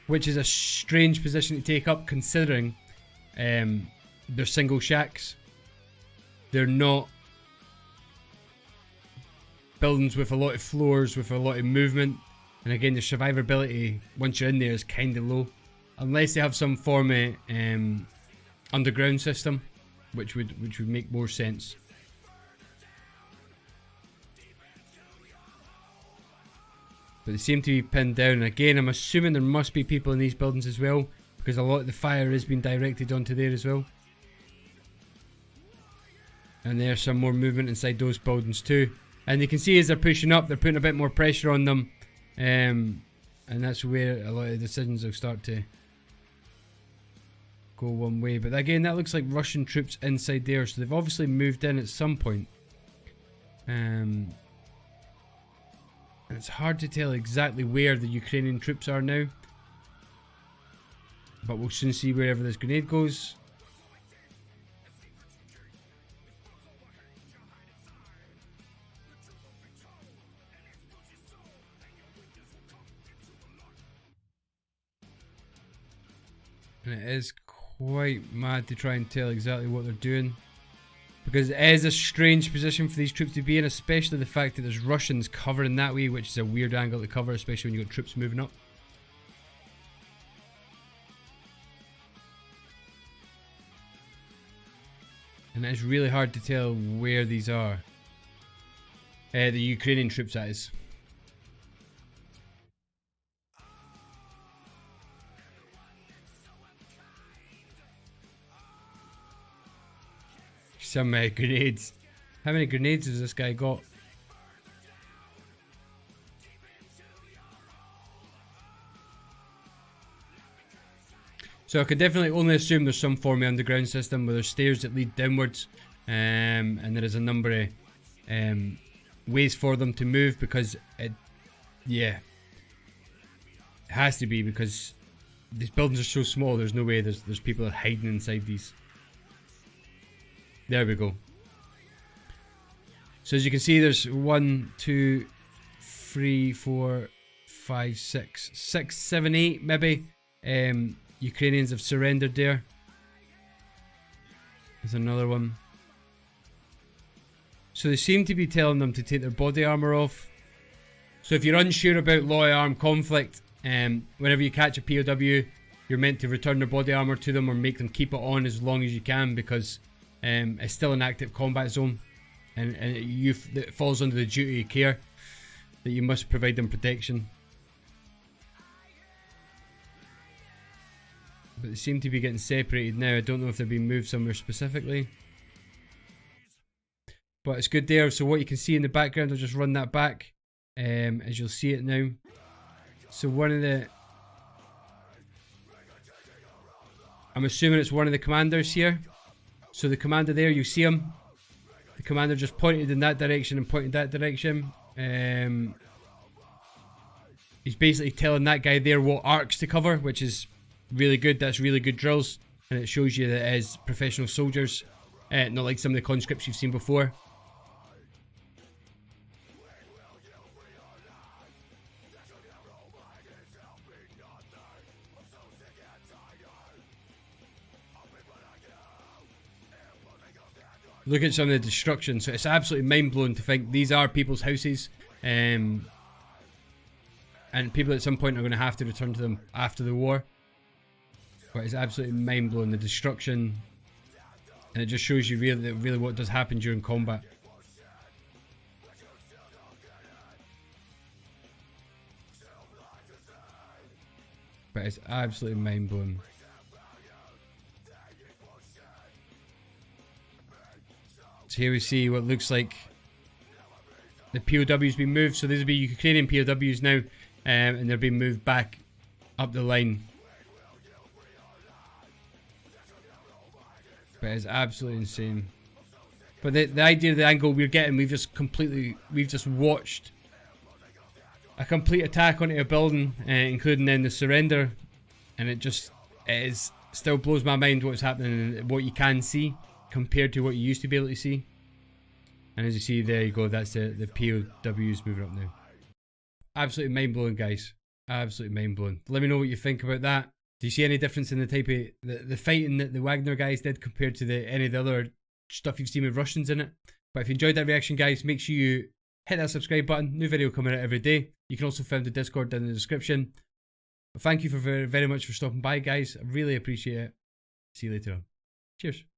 which is a strange position to take up considering they're single shacks. They're not buildings with a lot of floors, with a lot of movement. And again, the survivability once you're in there is kind of low. Unless they have some form of underground system, which would make more sense. But they seem to be pinned down. And again, I'm assuming there must be people in these buildings as well, because a lot of the fire is being directed onto there as well. And there's some more movement inside those buildings too. And you can see as they're pushing up, they're putting a bit more pressure on them. And that's where a lot of decisions will start to go one way. But again, that looks like Russian troops inside there. So they've obviously moved in at some point. It's hard to tell exactly where the Ukrainian troops are now. But we'll soon see wherever this grenade goes. And it is quite mad to try and tell exactly what they're doing, because it is a strange position for these troops to be in, especially the fact that there's Russians covering that way, which is a weird angle to cover, especially when you've got troops moving up. And it's really hard to tell where these are. The Ukrainian troops, that is. Some grenades. How many grenades has this guy got? So I can definitely only assume there's some form of underground system where there's stairs that lead downwards, and there is a number of ways for them to move, because it has to be, because these buildings are so small. There's no way there's people that are hiding inside these. There we go. So as you can see, there's 1, 2, 3, 4, 5, 6, 7, 8 maybe Ukrainians have surrendered there. There's another one. So they seem to be telling them to take their body armor off. So if you're unsure about law of armed conflict, whenever you catch a POW, you're meant to return their body armor to them or make them keep it on as long as you can, because it's still an active combat zone, and it falls under the duty of care that you must provide them protection. But they seem to be getting separated now. I don't know if they're being moved somewhere specifically, but it's good there. So what you can see in the background, I'll just run that back as you'll see it now. So I'm assuming it's one of the commanders here. So the commander there, you see him. The commander just pointed in that direction and pointed that direction. He's basically telling that guy there what arcs to cover, which is really good. That's really good drills, and it shows you that it is professional soldiers, not like some of the conscripts you've seen before. Look at some of the destruction. So it's absolutely mind-blowing to think these are people's houses, and people at some point are going to have to return to them after the war. But it's absolutely mind-blowing, the destruction, and it just shows you really what does happen during combat. But it's absolutely mind-blowing. So here we see what looks like the POWs being moved. So these will be Ukrainian POWs now, and they're being moved back up the line. But it's absolutely insane. But the idea of the angle we're getting, we've just watched a complete attack onto a building, including then the surrender, and it still blows my mind what's happening and what you can see compared to what you used to be able to see. And as you see, there you go, that's the POWs moving up now. Absolutely mind-blowing, guys. Absolutely mind blowing. Let me know what you think about that. Do you see any difference in the type of the fighting that the Wagner guys did compared to any of the other stuff you've seen with Russians in it? But if you enjoyed that reaction, guys, make sure you hit that subscribe button. New video coming out every day. You can also find the Discord down in the description. But thank you for very much for stopping by, guys. I really appreciate it. See you later on. Cheers.